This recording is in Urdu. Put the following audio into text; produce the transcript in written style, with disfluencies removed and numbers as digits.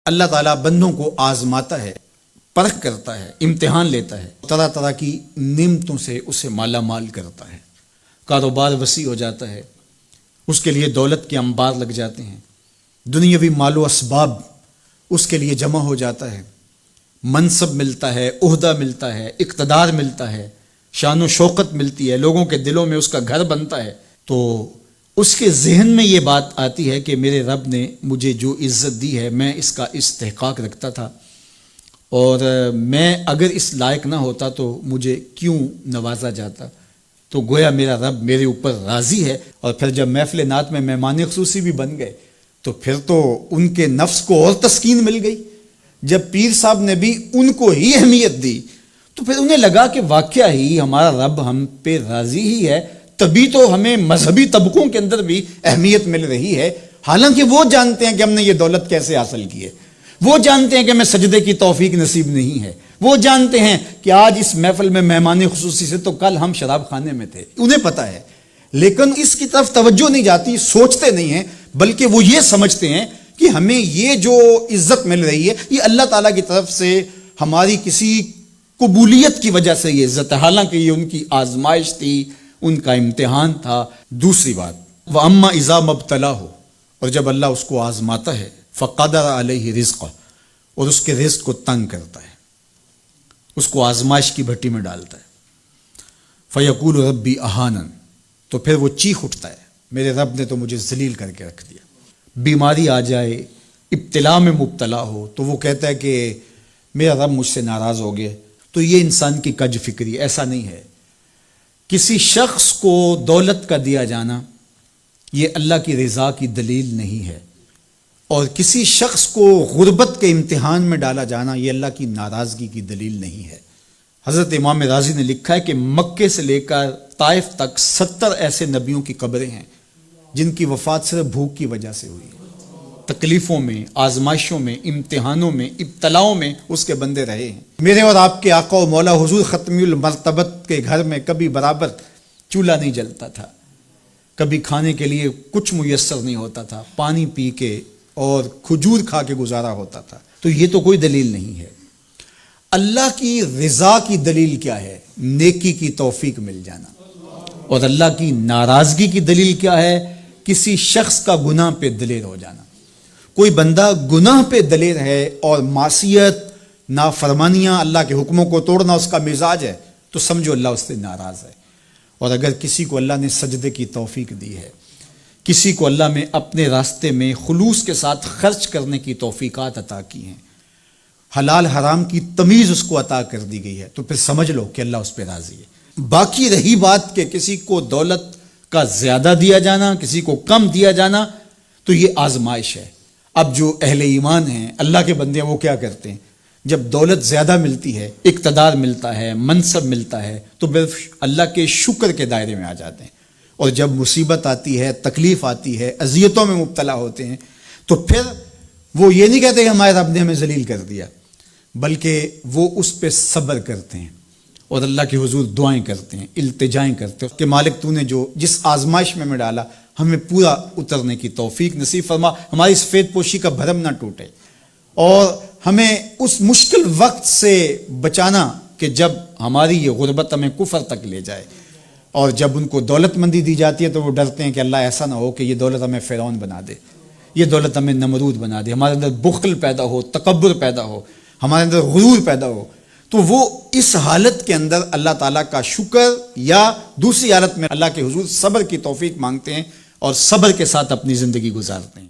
اللہ تعالیٰ بندوں کو آزماتا ہے، پرکھ کرتا ہے، امتحان لیتا ہے، طرح طرح کی نعمتوں سے اسے مالا مال کرتا ہے، کاروبار وسیع ہو جاتا ہے، اس کے لیے دولت کے انبار لگ جاتے ہیں، دنیاوی مال و اسباب اس کے لیے جمع ہو جاتا ہے، منصب ملتا ہے، عہدہ ملتا ہے، اقتدار ملتا ہے، شان و شوکت ملتی ہے، لوگوں کے دلوں میں اس کا گھر بنتا ہے، تو اس کے ذہن میں یہ بات آتی ہے کہ میرے رب نے مجھے جو عزت دی ہے میں اس کا استحقاق رکھتا تھا، اور میں اگر اس لائق نہ ہوتا تو مجھے کیوں نوازا جاتا، تو گویا میرا رب میرے اوپر راضی ہے۔ اور پھر جب محفل نعت میں مہمان خصوصی بھی بن گئے تو پھر تو ان کے نفس کو اور تسکین مل گئی۔ جب پیر صاحب نے بھی ان کو ہی اہمیت دی تو پھر انہیں لگا کہ واقعہ ہی ہمارا رب ہم پہ راضی ہی ہے، تبھی تو ہمیں مذہبی طبقوں کے اندر بھی اہمیت مل رہی ہے، حالانکہ وہ جانتے ہیں کہ ہم نے یہ دولت کیسے حاصل کی ہے، وہ جانتے ہیں کہ ہمیں سجدے کی توفیق نصیب نہیں ہے، وہ جانتے ہیں کہ آج اس محفل میں مہمان خصوصی سے تو کل ہم شراب خانے میں تھے، انہیں پتہ ہے، لیکن اس کی طرف توجہ نہیں جاتی، سوچتے نہیں ہیں، بلکہ وہ یہ سمجھتے ہیں کہ ہمیں یہ جو عزت مل رہی ہے یہ اللہ تعالیٰ کی طرف سے ہماری کسی قبولیت کی وجہ سے یہ عزت ہے، حالانکہ یہ ان کی آزمائش تھی، ان کا امتحان تھا۔ دوسری بات، وَأَمَّا إِذَا مَبْتَلَاهُ، اور جب اللہ اس کو آزماتا ہے، فَقَدَرَ عَلَيْهِ رِزْقَهُ، اور اس کے رزق کو تنگ کرتا ہے، اس کو آزمائش کی بھٹی میں ڈالتا ہے، فَيَقُولُ رَبِّي أَهَانَنِ، تو پھر وہ چیخ اٹھتا ہے، میرے رب نے تو مجھے ذلیل کر کے رکھ دیا۔ بیماری آ جائے، ابتلا میں مبتلا ہو تو وہ کہتا ہے کہ میرا رب مجھ سے ناراض ہو گیا۔ تو یہ انسان کی کج فکری، ایسا نہیں ہے۔ کسی شخص کو دولت کا دیا جانا یہ اللہ کی رضا کی دلیل نہیں ہے، اور کسی شخص کو غربت کے امتحان میں ڈالا جانا یہ اللہ کی ناراضگی کی دلیل نہیں ہے۔ حضرت امام رازی نے لکھا ہے کہ مکے سے لے کر طائف تک 70 ایسے نبیوں کی قبریں ہیں جن کی وفات صرف بھوک کی وجہ سے ہوئی ہے۔ تکلیفوں میں، آزمائشوں میں، امتحانوں میں، ابتلاؤں میں اس کے بندے رہے ہیں۔ میرے اور آپ کے آقا و مولا حضور ختمی المرتبت کے گھر میں کبھی برابر چولہا نہیں جلتا تھا، کبھی کھانے کے لیے کچھ میسر نہیں ہوتا تھا، پانی پی کے اور کھجور کھا کے گزارا ہوتا تھا، تو یہ تو کوئی دلیل نہیں ہے۔ اللہ کی رضا کی دلیل کیا ہے؟ نیکی کی توفیق مل جانا۔ اور اللہ کی ناراضگی کی دلیل کیا ہے؟ کسی شخص کا گناہ پہ دلیر ہو جانا۔ کوئی بندہ گناہ پہ دلیر ہے اور معصیت، نافرمانیاں، اللہ کے حکموں کو توڑنا اس کا مزاج ہے، تو سمجھو اللہ اس سے ناراض ہے۔ اور اگر کسی کو اللہ نے سجدے کی توفیق دی ہے، کسی کو اللہ نے اپنے راستے میں خلوص کے ساتھ خرچ کرنے کی توفیقات عطا کی ہیں، حلال حرام کی تمیز اس کو عطا کر دی گئی ہے، تو پھر سمجھ لو کہ اللہ اس پہ راضی ہے۔ باقی رہی بات کہ کسی کو دولت کا زیادہ دیا جانا، کسی کو کم دیا جانا، تو یہ آزمائش ہے۔ اب جو اہل ایمان ہیں، اللہ کے بندے ہیں، وہ کیا کرتے ہیں؟ جب دولت زیادہ ملتی ہے، اقتدار ملتا ہے، منصب ملتا ہے، تو پھر اللہ کے شکر کے دائرے میں آ جاتے ہیں، اور جب مصیبت آتی ہے، تکلیف آتی ہے، اذیتوں میں مبتلا ہوتے ہیں، تو پھر وہ یہ نہیں کہتے کہ ہمارے رب نے ہمیں ذلیل کر دیا، بلکہ وہ اس پہ صبر کرتے ہیں اور اللہ کے حضور دعائیں کرتے ہیں، التجائیں کرتے ہیں کہ مالک تو نے جو جس آزمائش میں ڈالا ہمیں پورا اترنے کی توفیق نصیب فرما، ہماری سفید پوشی کا بھرم نہ ٹوٹے، اور ہمیں اس مشکل وقت سے بچانا کہ جب ہماری یہ غربت ہمیں کفر تک لے جائے۔ اور جب ان کو دولت مندی دی جاتی ہے تو وہ ڈرتے ہیں کہ اللہ ایسا نہ ہو کہ یہ دولت ہمیں فرعون بنا دے، یہ دولت ہمیں نمرود بنا دے، ہمارے اندر بخل پیدا ہو، تکبر پیدا ہو، ہمارے اندر غرور پیدا ہو، تو وہ اس حالت کے اندر اللہ تعالیٰ کا شکر یا دوسری حالت میں اللہ کے حضور صبر کی توفیق مانگتے ہیں اور صبر کے ساتھ اپنی زندگی گزارتے ہیں۔